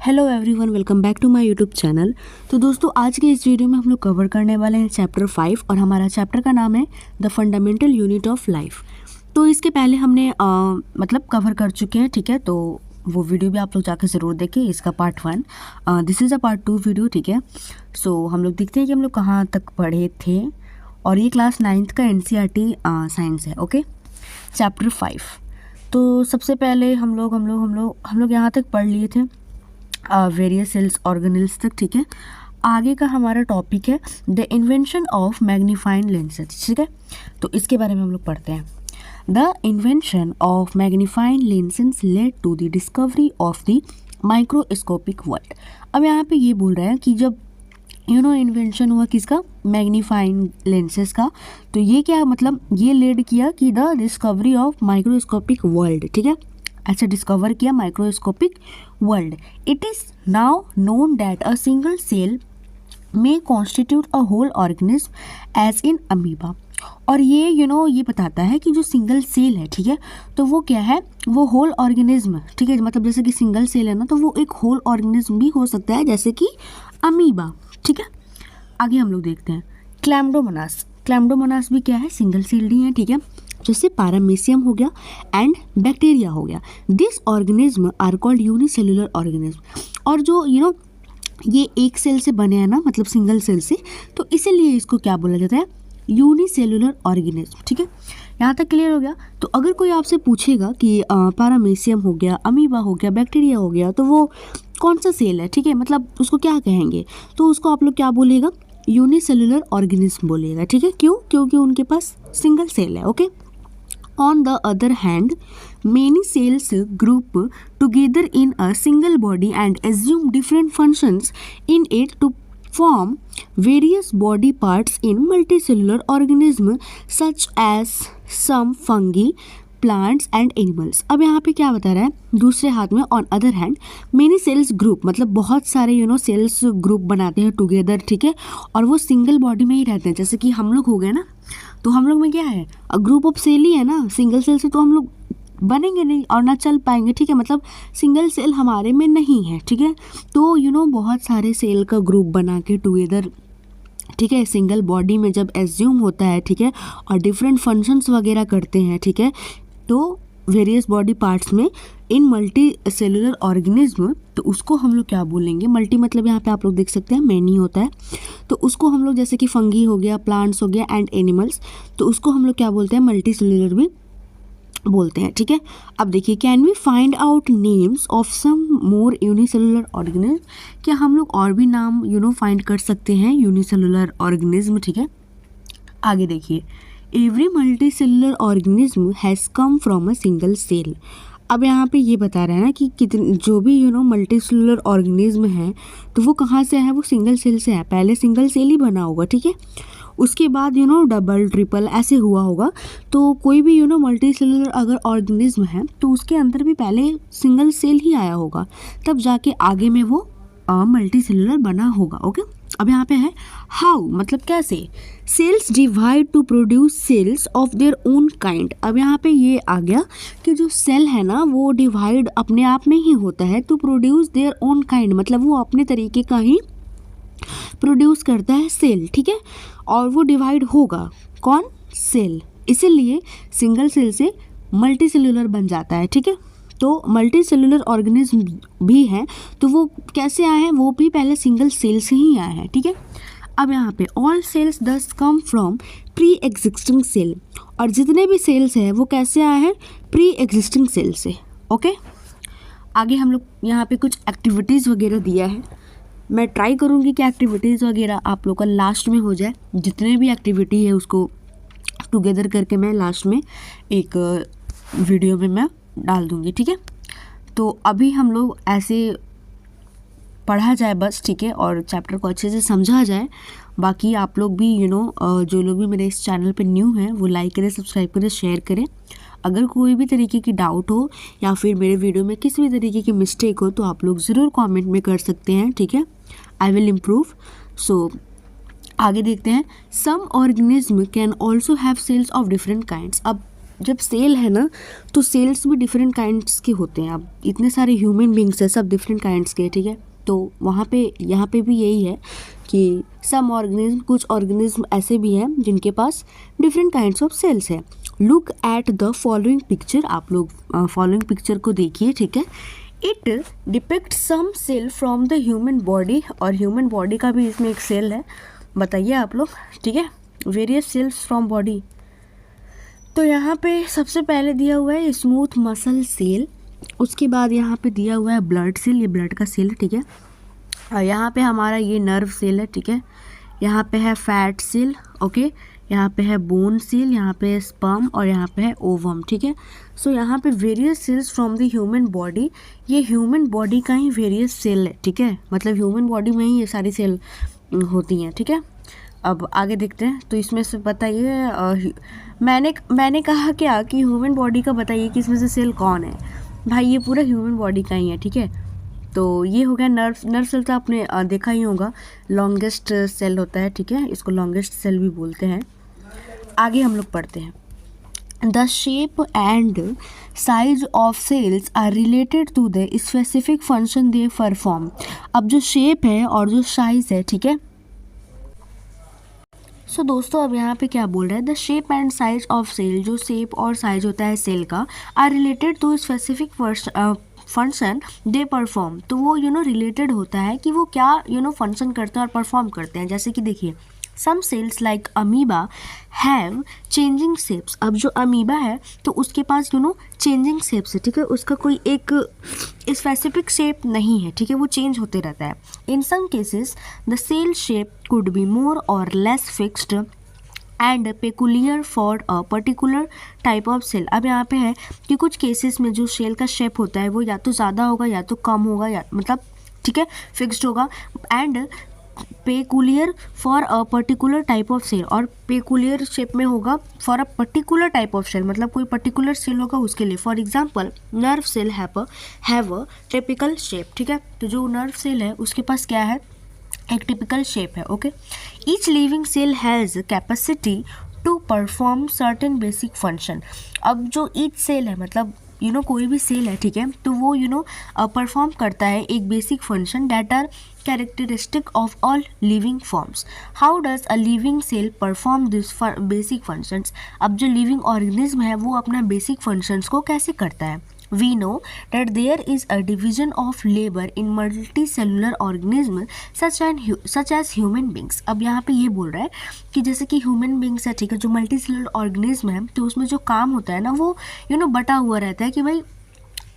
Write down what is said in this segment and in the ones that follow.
Hello everyone, welcome back to my YouTube channel. तो दोस्तों, आज के इस वीडियो में हम लोग कवर करने वाले हैं चैप्टर 5 और हमारा चैप्टर का नाम है the fundamental unit of life. तो इसके पहले हमने मतलब कवर कर चुके हैं, ठीक है। तो वो वीडियो भी आप लोग जाकर ज़रूर देखें, इसका part 1, this is a part 2 video, ठीक है। सो हम लोग देखते हैं कि हम लोग कहाँ तक पढ़े थे, और ये क्लास 9th का NCERT साइंस है, ओके। चैप्टर 5। तो सबसे पहले हम लोग यहाँ तक पढ़ लिए थे वेरियस सेल्स ऑर्गेनेल्स तक, ठीक है। आगे का हमारा टॉपिक है the invention of magnifying lenses, ठीक है। तो इसके बारे में हम लोग पढ़ते हैं। The invention of magnifying lenses led to the discovery of the microscopic world. अब यहाँ पे ये बोल रहे हैं कि जब इन्वेंशन हुआ किसका, मैग्नीफाइंग लेंसेज का, तो ये क्या मतलब, ये लेड किया कि the discovery of microscopic world, ठीक है। ऐसे डिस्कवर किया microscopic world. It is now known that a single cell may constitute a whole organism as in amoeba. और ये ये बताता है कि जो सिंगल सेल है, ठीक है, तो वो क्या है, वो होल ऑर्गेनिज्म, ठीक है। मतलब जैसे कि सिंगल सेल है ना, तो वो एक होल ऑर्गेनिज्म भी हो सकता है, जैसे कि अमीबा, ठीक है। आगे हम लोग देखते हैं क्लैम्डोमोनास। क्लैम्डोमोनास भी क्या है, सिंगल सेल्ड ही है, ठीक है। जैसे पैरामीशियम हो गया एंड बैक्टीरिया हो गया। This organism are called unicellular organism. और जो ये एक सेल से बने हैं ना, मतलब सिंगल सेल से, तो इसीलिए इसको क्या बोला जाता है, यूनिसेलुलर ऑर्गेनिज्म, ठीक है। यहाँ तक क्लियर हो गया। तो अगर कोई आपसे पूछेगा कि पैरामीशियम हो गया, अमीबा हो गया, बैक्टीरिया हो गया, तो वो कौन सा सेल है, ठीक है, मतलब उसको क्या कहेंगे, तो उसको आप लोग क्या बोलेगा, यूनिसेलुलर ऑर्गेनिज्म बोलिएगा, ठीक है। क्यों? क्योंकि उनके पास सिंगल सेल है, okay. On the other hand, many cells group together in a single body and assume different functions in it to form various body parts in multicellular organisms such as some fungi, plants and animals. अब यहाँ पे क्या बता रहा है, दूसरे हाथ में on other hand many cells group, मतलब बहुत सारे सेल्स ग्रुप बनाते हैं टुगेदर, ठीक है, और वो सिंगल बॉडी में ही रहते हैं। जैसे कि हम लोग हो गए ना, तो हम लोग में क्या है, ग्रुप ऑफ सेल ही है ना, सिंगल सेल से तो हम लोग बनेंगे नहीं और ना चल पाएंगे, ठीक है। मतलब सिंगल सेल हमारे में नहीं है, ठीक है। तो बहुत सारे सेल का ग्रुप बना के टुगेदर, ठीक है, सिंगल बॉडी में जब एज्यूम होता है, ठीक है, और डिफरेंट फंक्शंस वगैरह करते हैं, ठीक है, तो वेरियस बॉडी पार्ट्स में इन मल्टी सेलुलर ऑर्गेनिज्म, तो उसको हम लोग क्या बोलेंगे, मल्टी मतलब यहाँ पे आप लोग देख सकते हैं मैनी होता है, तो उसको हम लोग जैसे कि फंगी हो गया, प्लांट्स हो गया एंड एनिमल्स, तो उसको हम लोग क्या बोलते हैं, मल्टी सेलुलर भी बोलते हैं, ठीक है। अब देखिए, can we find out names of some more unicellular organism. क्या हम लोग और भी नाम फाइंड कर सकते हैं यूनिसेलुलर ऑर्गेनिज्म, ठीक है। आगे देखिए, every multicellular organism has come from a single cell. अब यहाँ पे ये बता रहा है ना कि कितने जो भी मल्टी सेलुलर ऑर्गेनिज्म है, तो वो कहाँ से है, वो सिंगल सेल से है। पहले सिंगल सेल ही बना होगा, ठीक है, उसके बाद डबल ट्रिपल ऐसे हुआ होगा। तो कोई भी मल्टी सेलुलर अगर ऑर्गेनिज्म है, तो उसके अंदर भी पहले सिंगल सेल ही आया होगा, तब जाके आगे में वो मल्टी सेलुलर बना होगा, ओके। अब यहाँ पे है हाउ, मतलब कैसे, cells divide to produce cells of their own kind. अब यहाँ पे ये आ गया कि जो सेल है ना, वो डिवाइड अपने आप में ही होता है, to produce their own kind, मतलब वो अपने तरीके का ही प्रोड्यूस करता है सेल, ठीक है, और वो डिवाइड होगा, कौन, सेल। इसीलिए सिंगल सेल से मल्टी सेलुलर बन जाता है, ठीक है। तो मल्टी सेलुलर ऑर्गेनिज्म भी हैं, तो वो कैसे आए हैं, वो भी पहले सिंगल सेल से ही आए हैं, ठीक है। अब यहाँ पे all cells thus come from pre existing cell, और जितने भी सेल्स हैं वो कैसे आए हैं, प्री एग्जिस्टिंग सेल से, ओके। आगे हम लोग यहाँ पे कुछ एक्टिविटीज़ वगैरह दिया है। मैं ट्राई करूँगी कि एक्टिविटीज़ वगैरह आप लोग का लास्ट में हो जाए। जितने भी एक्टिविटी है उसको टुगेदर करके मैं लास्ट में एक वीडियो में मैं डाल दूँगी, ठीक है। तो अभी हम लोग ऐसे पढ़ा जाए बस, ठीक है, और चैप्टर को अच्छे से समझा जाए। बाकी आप लोग भी जो लोग भी मेरे इस चैनल पे न्यू हैं, वो लाइक करें, सब्सक्राइब करें, शेयर करें। अगर कोई भी तरीके की डाउट हो या फिर मेरे वीडियो में किसी भी तरीके की मिस्टेक हो, तो आप लोग ज़रूर कमेंट में कर सकते हैं, ठीक है। I will improve. सो आगे देखते हैं, some organism can also have cells of different kinds. अब जब सेल है ना, तो सेल्स भी डिफरेंट काइंड्स के होते हैं। अब इतने सारे ह्यूमन बींग्स हैं, सब डिफरेंट काइंड्स के, ठीक है। तो वहाँ पे यहाँ पे भी यही है कि सम ऑर्गेनिज्म, कुछ ऑर्गेनिज्म ऐसे भी हैं जिनके पास डिफरेंट काइंड्स ऑफ सेल्स है। Look at the following picture, आप लोग फॉलोइंग पिक्चर को देखिए, ठीक है। It depict some cell from the human body, और ह्यूमन बॉडी का भी इसमें एक सेल है, बताइए आप लोग, ठीक है। Various cells from body. तो यहाँ पे सबसे पहले दिया हुआ है स्मूथ मसल सेल, उसके बाद यहाँ पे दिया हुआ है ब्लड सेल, ये ब्लड का सेल है, ठीक है। और यहाँ पे हमारा ये नर्व सेल है, ठीक है। यहाँ पे है फैट सेल, ओके। यहाँ पे है बोन सेल, यहाँ पे है स्पर्म, और यहाँ पे है ओवम, ठीक है। सो यहाँ पे various cells from the human body, ये ह्यूमन बॉडी का ही वेरियस सेल है, ठीक है। मतलब ह्यूमन बॉडी में ही ये सारी सेल होती हैं, ठीक है। अब आगे देखते हैं। तो इसमें से बताइए, मैंने कहा क्या कि ह्यूमन बॉडी का बताइए कि इसमें से सेल कौन है। भाई ये पूरा ह्यूमन बॉडी का ही है, ठीक है। तो ये हो गया नर्व सेल, तो आपने देखा ही होगा, लॉन्गेस्ट सेल होता है, ठीक है। इसको लॉन्गेस्ट सेल भी बोलते हैं। आगे हम लोग पढ़ते हैं। The shape and size of cells are related to the specific function they perform. अब जो शेप है और जो साइज है, ठीक है। सो दोस्तों अब यहाँ पे क्या बोल रहा है, the shape and size of cell, जो शेप और साइज होता है सेल का, are related to specific function they perform. तो वो रिलेटेड होता है कि वो क्या फंक्शन करते हैं और परफॉर्म करते हैं। जैसे कि देखिए, some cells like amoeba have changing shapes. अब जो अमीबा है तो उसके पास चेंजिंग शेप्स है, ठीक है। उसका कोई एक स्पेसिफिक शेप नहीं है, ठीक है, वो चेंज होते रहता है। In some cases the cell shape could be more और less fixed and peculiar for a particular type of cell. अब यहाँ पे है कि कुछ केसेस में जो सेल का शेप होता है वो या तो ज़्यादा होगा या तो कम होगा, या मतलब ठीक है फिक्स्ड होगा, and peculiar for a particular type of cell, और पेकुलियर शेप में होगा for a particular type of cell, मतलब कोई पर्टिकुलर सेल होगा उसके लिए। For example nerve cell have a typical shape, ठीक है। तो जो नर्व सेल है उसके पास क्या है, एक टिपिकल शेप है, okay. Each living cell has capacity to perform certain basic function. अब जो ईच सेल है मतलब कोई भी सेल है, ठीक है, तो वो परफॉर्म करता है एक basic function that are characteristic of all living forms. How does a living cell perform this basic functions. अब जो लिविंग ऑर्गेनिज्म है वो अपना बेसिक फंक्शंस को कैसे करता है। We know that there is a division of labor in multicellular organisms such as human beings। अब यहाँ पे ये बोल रहा है कि जैसे कि ह्यूमन बींग्स है, ठीक है, जो मल्टी सेलुलर ऑर्गेनिज्म है, तो उसमें जो काम होता है ना वो बटा हुआ रहता है कि भाई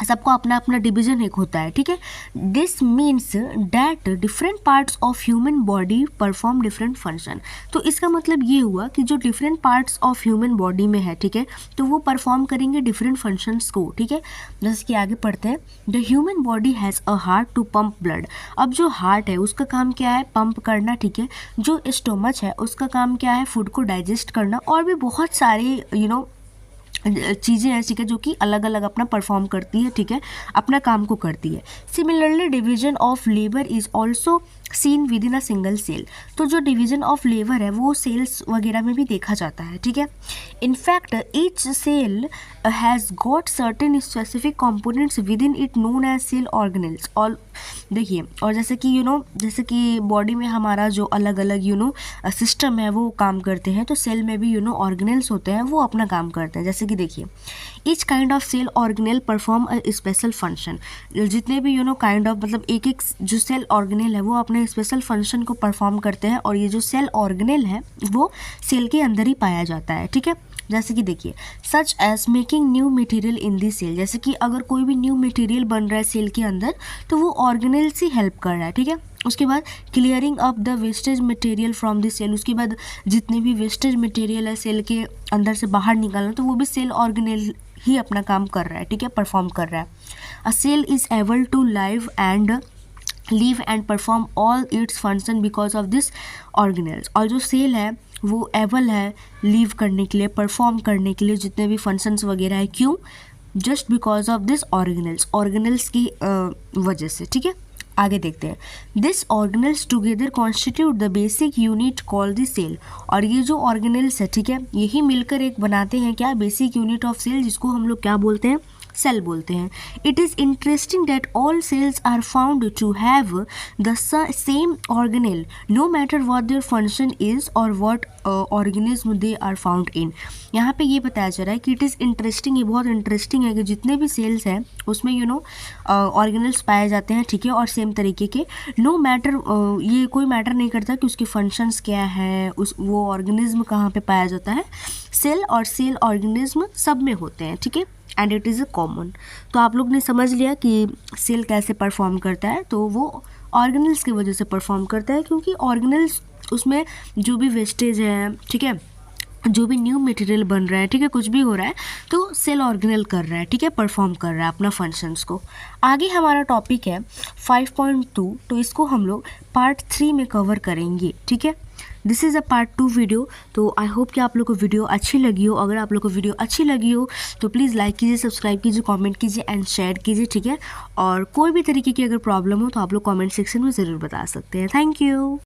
सबको अपना अपना डिवीजन एक होता है, ठीक है। This means that different parts of human body perform different function. तो इसका मतलब ये हुआ कि जो different parts of human body में है, ठीक है, तो वो परफॉर्म करेंगे डिफरेंट फंक्शंस को, ठीक है। जैसे कि आगे पढ़ते हैं। The human body has a heart to pump blood. अब जो हार्ट है उसका काम क्या है, पंप करना, ठीक है। जो स्टोमच है उसका काम क्या है, फूड को डाइजेस्ट करना, और भी बहुत सारे चीज़ें ऐसी है जो कि अलग अलग अपना परफॉर्म करती है, ठीक है, अपना काम को करती है। Similarly division of labour is also seen within a single cell. तो जो डिवीजन ऑफ लेबर है वो सेल्स वगैरह में भी देखा जाता है, ठीक है। In fact each cell has got certain specific components within it known as cell organelles. और देखिए, और जैसे कि जैसे कि बॉडी में हमारा जो अलग अलग सिस्टम है वो काम करते हैं, तो सेल में भी ऑर्गेनेल्स होते हैं, वो अपना काम करते हैं। जैसे कि देखिए, each kind of cell organelle perform a special function. जितने भी काइंड ऑफ मतलब एक एक जो सेल ऑर्गेनेल है वो अपने स्पेशल फंक्शन को परफॉर्म करते हैं, और ये जो सेल ऑर्गेनेल है वो सेल के अंदर ही पाया जाता है, ठीक है। जैसे कि देखिए, such as making new material in the cell. जैसे कि अगर कोई भी न्यू मटेरियल बन रहा है सेल के अंदर तो वो ऑर्गेनेल से हेल्प कर रहा है, ठीक है। उसके बाद clearing up the wastage material from the cell. उसके बाद जितने भी वेस्टेज मटेरियल है सेल के अंदर से बाहर निकालना, तो वो भी सेल ऑर्गेनेल ही अपना काम कर रहा है, ठीक है, परफॉर्म कर रहा है। A cell is able to live and perform all its function because of this organelles. और जो सेल है वो एबल है लीव करने के लिए, परफॉर्म करने के लिए जितने भी फंक्शंस वगैरह है। क्यों? Just because of this organelles की वजह से, ठीक है। आगे देखते हैं। This organelles together constitute the basic unit called the cell. और ये जो ऑर्गेनेल्स है, ठीक है, यही मिलकर एक बनाते हैं क्या, बेसिक यूनिट ऑफ सेल, जिसको हम लोग क्या बोलते हैं, सेल बोलते हैं। It is interesting that all cells are found to have the same organelle no matter what their function is और what organism they are found in. यहाँ पे ये बताया जा रहा है कि इट इज़ इंटरेस्टिंग, ये बहुत इंटरेस्टिंग है कि जितने भी सेल्स हैं उसमें ऑर्गेनल्स पाए जाते हैं, ठीक है, और सेम तरीके के, नो मैटर, ये कोई मैटर नहीं करता कि उसके फंक्शंस क्या है, वो ऑर्गेनिज्म कहाँ पे पाया जाता है, सेल और सेल ऑर्गेनिज्म सब में होते हैं, ठीक है, and it is a common. तो आप लोग ने समझ लिया कि सेल कैसे परफॉर्म करता है, तो वो ऑर्गेनल्स की वजह से परफॉर्म करता है, क्योंकि ऑर्गेनल्स उसमें जो भी वेस्टेज है, ठीक है, जो भी न्यू मटेरियल बन रहा है, ठीक है, कुछ भी हो रहा है, तो सेल ऑर्गेनल कर रहा है, ठीक है, परफॉर्म कर रहा है अपना फंक्शंस को। आगे हमारा टॉपिक है 5.2, तो इसको हम लोग पार्ट 3 में कवर करेंगे, ठीक है। This is a part 2 video. तो आई होप कि आप लोग को वीडियो अच्छी लगी हो। अगर आप लोग को वीडियो अच्छी लगी हो तो प्लीज़ लाइक कीजिए, सब्सक्राइब कीजिए, कमेंट कीजिए एंड शेयर कीजिए, ठीक है। और कोई भी तरीके की अगर प्रॉब्लम हो तो आप लोग कमेंट सेक्शन में ज़रूर बता सकते हैं। Thank you.